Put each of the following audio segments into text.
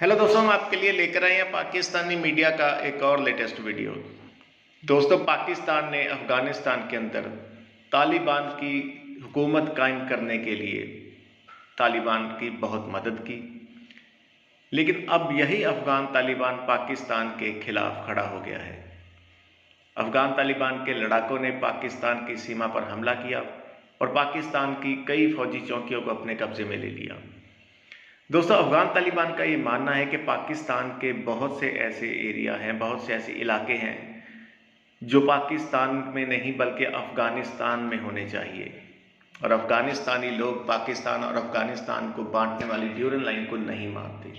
Hello दोस्तों, हम आपके लिए लेकर आए हैं पाकिस्तानी मीडिया का एक और लेटेस्ट वीडियो। दोस्तों, पाकिस्तान ने अफ़गानिस्तान के अंदर तालिबान की हुकूमत कायम करने के लिए तालिबान की बहुत मदद की, लेकिन अब यही अफ़गान तालिबान पाकिस्तान के खिलाफ खड़ा हो गया है। अफ़गान तालिबान के लड़ाकों ने पाकिस्तान की सीमा पर हमला किया और पाकिस्तान की कई फौजी चौकियों को अपने कब्जे में ले लिया। दोस्तों, अफ़गान तालिबान का ये मानना है कि पाकिस्तान के बहुत से ऐसे एरिया हैं, बहुत से ऐसे इलाके हैं जो पाकिस्तान में नहीं बल्कि अफ़गानिस्तान में होने चाहिए, और अफ़गानिस्तानी लोग पाकिस्तान और अफ़गानिस्तान को बांटने वाली ड्यूरन लाइन को नहीं मानते।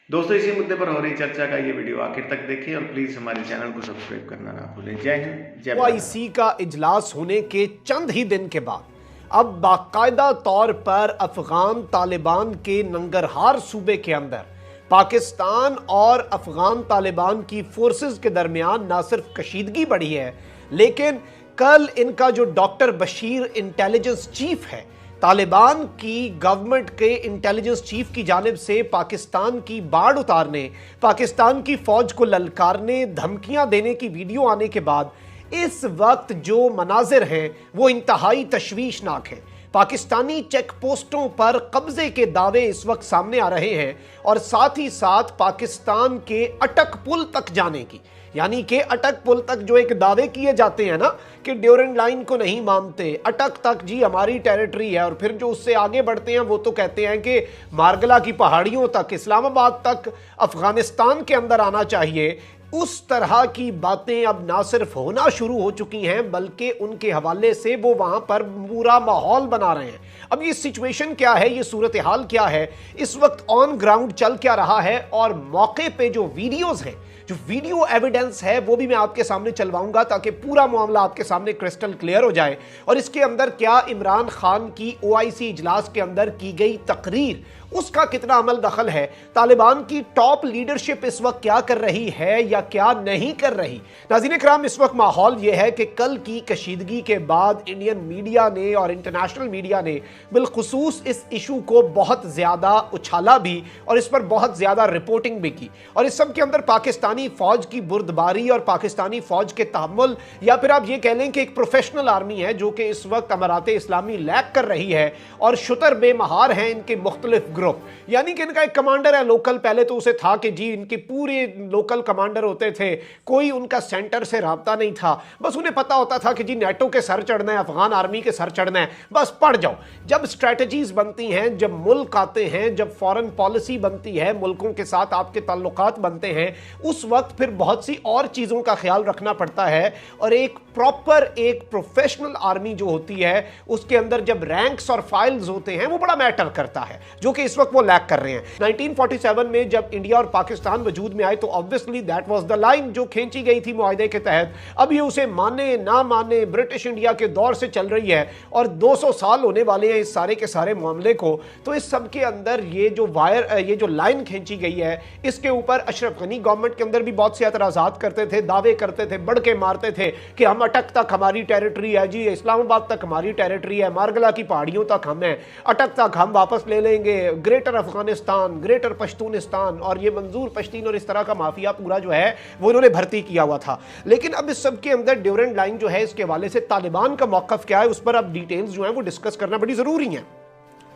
दोस्तों, इसी मुद्दे पर हो रही चर्चा का ये वीडियो आखिर तक देखें और प्लीज़ हमारे चैनल को सब्सक्राइब करना ना भूलें। जय हिंद, जय भारत। ओआईसी का इजलास होने के चंद ही दिन के बाद अब बाकायदा तौर पर अफगान तालिबान के नंगरहार सूबे के अंदर पाकिस्तान और अफगान तालिबान की फोर्सेस के दरमियान ना सिर्फ कशीदगी बढ़ी है, लेकिन कल इनका जो डॉक्टर बशीर इंटेलिजेंस चीफ है, तालिबान की गवर्नमेंट के इंटेलिजेंस चीफ की जानिब से पाकिस्तान की बाढ़ उतारने, पाकिस्तान की फौज को ललकारने, धमकियां देने की वीडियो आने के बाद इस वक्त जो मनाजिर हैं वो इंतहाई तशवीशनाक हैं। पाकिस्तानी चेक पोस्टों पर कब्जे के दावे इस वक्त सामने आ रहे हैं और साथ ही साथ पाकिस्तान के अटक पुल तक जाने की, यानी कि अटक पुल तक जो एक दावे किए जाते हैं ना कि ड्यूरेंट लाइन को नहीं मानते, अटक तक जी हमारी टेरिटरी है, और फिर जो उससे आगे बढ़ते हैं वो तो कहते हैं कि मारगला की पहाड़ियों तक, इस्लामाबाद तक अफगानिस्तान के अंदर आना चाहिए। उस तरह की बातें अब ना सिर्फ होना शुरू हो चुकी हैं बल्कि उनके हवाले से वो वहां पर पूरा माहौल बना रहे हैं। अब ये सिचुएशन क्या है, ये सूरत हाल क्या है, इस वक्त ऑन ग्राउंड चल क्या रहा है, और मौके पे जो वीडियोस हैं, जो वीडियो एविडेंस है, वो भी मैं आपके सामने चलवाऊंगा ताकि पूरा मामला आपके सामने क्रिस्टल क्लियर हो जाए। और इसके अंदर क्या इमरान खान की ओआईसी इजलास के अंदर की गई तकरीर, उसका कितना अमल दखल है, तालिबान की टॉप लीडरशिप इस वक्त क्या कर रही है या क्या नहीं कर रही। नाज़रीन इकराम, इस वक्त माहौल यह है कि कल की कशीदगी के बाद इंडियन मीडिया ने और इंटरनेशनल मीडिया ने बिलखुसूस इस इशू को बहुत ज़्यादा उछाला भी और इस पर बहुत ज़्यादा रिपोर्टिंग भी की, और इस सब के अंदर पाकिस्तानी फ़ौज की बुर्दबारी और पाकिस्तानी फ़ौज के तहम्मुल, या फिर आप ये कह लें कि एक प्रोफेशनल आर्मी है जो कि इस वक्त अमारात इस्लामी लैग कर रही है और शुतर बेमहार हैं इनके मुख्तलिफ ग्रुप। यानी कि इनका एक कमांडर है लोकल, पहले तो उसे था कि जी इनके पूरे लोकल कमांडर होते थे, कोई उनका सेंटर से राब्ता नहीं था, बस उन्हें पता होता था कि जी नेटो के सर चढ़ना है, अफगान आर्मी के सर चढ़ना है, बस पढ़ जाओ। जब स्ट्रेटजीज बनती हैं, जब मुल्क आते हैं, जब फॉरेन पॉलिसी बनती है, मुल्कों के साथ आपके ताल्लुकात बनते हैं, उस वक्त फिर बहुत सी और चीज़ों का ख्याल रखना पड़ता है। और एक प्रॉपर एक प्रोफेशनल आर्मी जो होती है उसके अंदर जब रैंक्स और फाइल्स होते हैं वो बड़ा मैटर करता है, जो कि इस वक्त वो लैक कर रहे हैं। 1947 में जब इंडिया और पाकिस्तान वजूद में आए तो obviously that was the line जो खींची गई थी मुआहदे के तहत। अब ये उसे माने ना माने, ब्रिटिश इंडिया के दौर से चल रही है और 200 साल होने वाले हैं इस सारे के सारे मामले को। तो इस सब के अंदर ये जो लाइन खींची गई है, इसके ऊपर अशरफ गनी गवर्नमेंट के अंदर भी बहुत से एतराज़ात करते थे, दावे करते थे, बढ़ के मारते थे कि हम अटक तक हमारी टेरिटरी है जी, इस्लामाबाद तक हमारी टेरिटरी है, मारगला की पहाड़ियों तक हम हैं, अटक तक हम वापस ले लेंगे, ग्रेटर अफगानिस्तान, ग्रेटर पश्तूनिस्तान, और ये मंजूर पश्तीन और इस तरह का माफिया पूरा जो है वो इन्होंने भर्ती किया हुआ था। लेकिन अब इस सब के अंदर ड्यूरेंट लाइन जो है, इसके हवाले से तालिबान का मौक़िफ़ क्या है, उस पर अब डिटेल्स जो है वो डिस्कस करना बड़ी ज़रूरी है।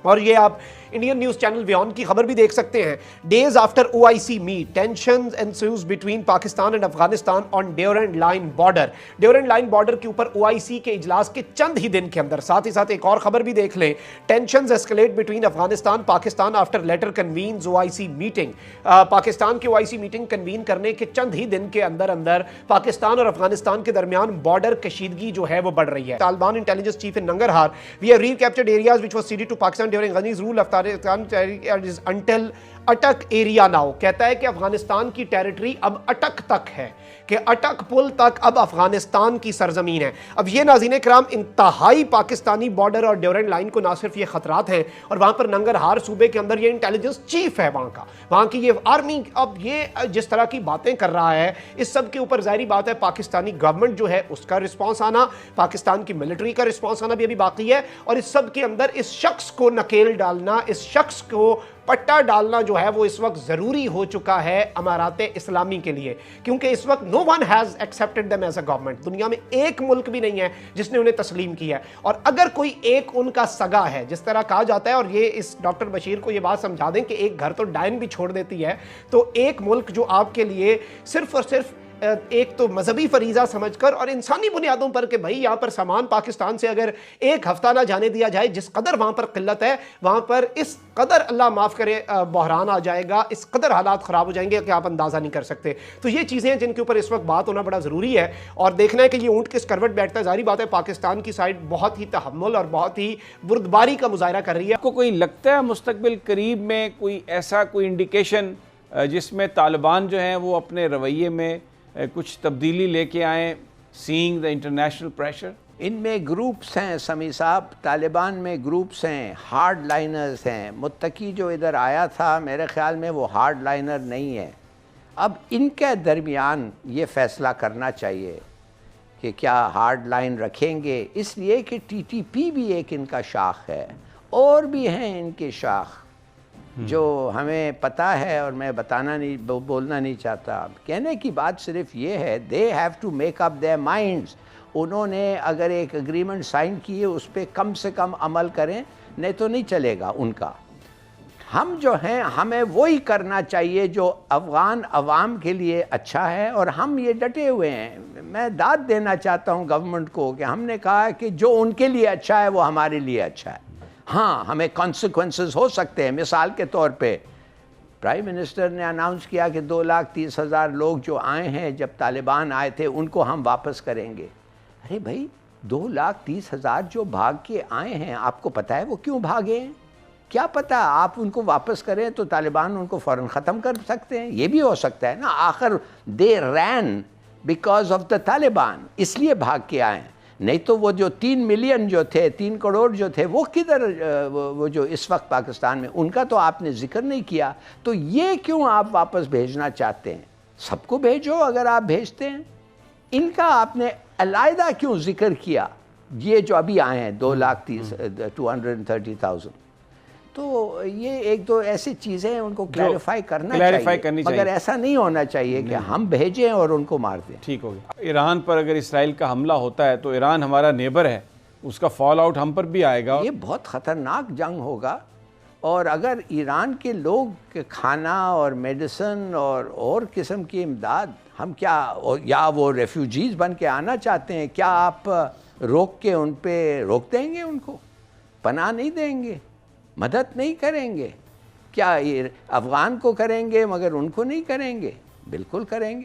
और ये आप इंडियन न्यूज़ चैनल व्योन की खबर भी देख सकते हैं। Days after OIC meet, tensions ensue between Pakistan and Afghanistan on Durand line border. Durand line border के ऊपर ओआईसी के इजलास के चंद ही दिन के अंदर, साथ ही साथ एक और खबर भी देख लें, tensions escalate between Afghanistan Pakistan after letter convenes OIC meeting. Pakistan की ओआईसी मीटिंग कन्वीन करने के चंद ही दिन के अंदर अंदर पाकिस्तान और अफगानिस्तान के दरमियान बॉर्डर कशीदगी जो है वो बढ़ रही है। Taliban intelligence chief in Nangarhar, we have recaptured areas which was ceded to Pakistan during Ghani's rule of until Attock area now. कहता है कि अफगानिस्तान की टेरिटरी अब अटक तक है, कि अटक पुल तक अब अफगानिस्तान की सरजमीन है। अब ये नाज़रीन कराम इंतहाई पाकिस्तानी बॉर्डर और ड्यूरेंट लाइन को ना सिर्फ ये खतरात हैं, और वहाँ पर नंगरहार सूबे के अंदर ये इंटेलिजेंस चीफ है वहाँ की ये आर्मी, अब ये जिस तरह की बातें कर रहा है, इस सब के ऊपर ज़ाहिरी बात है पाकिस्तानी गवर्नमेंट जो है उसका रिस्पॉन्स आना, पाकिस्तान की मिलिट्री का रिस्पॉन्स आना भी अभी बाकी है। और इस सब के अंदर इस शख्स को नकेल डालना, इस शख्स को पट्टा डालना जो है वो इस वक्त ज़रूरी हो चुका है अमारात इस्लामी के लिए, क्योंकि इस वक्त no one has accepted them as a government. दुनिया में एक मुल्क भी नहीं है जिसने उन्हें तस्लीम किया है। और अगर कोई एक उनका सगा है, जिस तरह कहा जाता है, और ये इस डॉक्टर बशीर को ये बात समझा दें कि एक घर तो डायन भी छोड़ देती है, तो एक मुल्क जो आपके लिए सिर्फ और सिर्फ एक तो मजहबी फरीजा समझकर और इंसानी बुनियादों पर कि भाई यहाँ पर सामान पाकिस्तान से अगर एक हफ्ता ना जाने दिया जाए, जिस कदर वहाँ पर किल्लत है, वहाँ पर इस कदर अल्लाह माफ़ करे बहरान आ जाएगा, इस कदर हालात ख़राब हो जाएंगे कि आप अंदाज़ा नहीं कर सकते। तो ये चीज़ें हैं जिनके ऊपर इस वक्त बात होना बड़ा ज़रूरी है और देखना है कि ये ऊँट किस करवट बैठता है। जारी बात है पाकिस्तान की साइड बहुत ही तहम्मुल और बहुत ही बुर्दबारी का मुजाहरा कर रही है। आपको कोई लगता है मुस्तकबिल करीब में कोई ऐसा कोई इंडिकेशन जिसमें तालिबान जो हैं वो अपने रवैये में कुछ तब्दीली लेके आएँ, सीइंग द इंटरनेशनल प्रेशर? इनमें ग्रुप्स हैं समी साहब, तालिबान में ग्रुप्स हैं, हार्ड लाइनर्स हैं। मुत्तकी जो इधर आया था मेरे ख़्याल में वो हार्ड लाइनर नहीं है। अब इनके दरमियान ये फ़ैसला करना चाहिए कि क्या हार्ड लाइन रखेंगे, इसलिए कि टीटीपी भी एक इनका शाख है और भी हैं इनके शाख जो हमें पता है और मैं बोलना नहीं चाहता। कहने की बात सिर्फ ये है, they have to make up their minds. उन्होंने अगर एक एग्रीमेंट साइन किए उस पर कम से कम अमल करें, नहीं तो नहीं चलेगा उनका। हम जो हैं हमें वही करना चाहिए जो अफ़गान अवाम के लिए अच्छा है और हम ये डटे हुए हैं। मैं दाद देना चाहता हूँ गवर्नमेंट को कि हमने कहा कि जो उनके लिए अच्छा है वो हमारे लिए अच्छा है। हाँ, हमें कॉन्सिक्वेंसेस हो सकते हैं। मिसाल के तौर पे प्राइम मिनिस्टर ने अनाउंस किया कि 2,30,000 लोग जो आए हैं जब तालिबान आए थे उनको हम वापस करेंगे। अरे भाई, 2,30,000 जो भाग के आए हैं, आपको पता है वो क्यों भागे हैं? क्या पता आप उनको वापस करें तो तालिबान उनको फ़ौरन ख़त्म कर सकते हैं, ये भी हो सकता है ना। आखिर दे रैन बिकॉज ऑफ द तालिबान, इसलिए भाग के आए हैं। नहीं तो वो जो 3 मिलियन जो थे, 3 करोड़ जो थे, वो किधर, वो जो इस वक्त पाकिस्तान में, उनका तो आपने जिक्र नहीं किया। तो ये क्यों आप वापस भेजना चाहते हैं? सबको भेजो अगर आप भेजते हैं। इनका आपने अलहदा क्यों जिक्र किया? ये जो अभी आए हैं 2,30,000, तो ये एक दो ऐसी चीज़ें हैं उनको क्लैरिफाई करना चाहिए, मगर ऐसा नहीं होना चाहिए कि हम भेजें और उनको मार दें। ठीक हो गया। ईरान पर अगर इसराइल का हमला होता है तो ईरान हमारा नेबर है, उसका फॉल आउट हम पर भी आएगा। ये बहुत ख़तरनाक जंग होगा और अगर ईरान के लोग खाना और मेडिसिन और किस्म की इमदाद, हम क्या, या वो रेफ्यूजीज़ बन के आना चाहते हैं, क्या आप रोक के उन पे रोक देंगे? उनको पनाह नहीं देंगे, मदद नहीं करेंगे? क्या ये अफ़गान को करेंगे मगर उनको नहीं करेंगे? बिल्कुल करेंगे।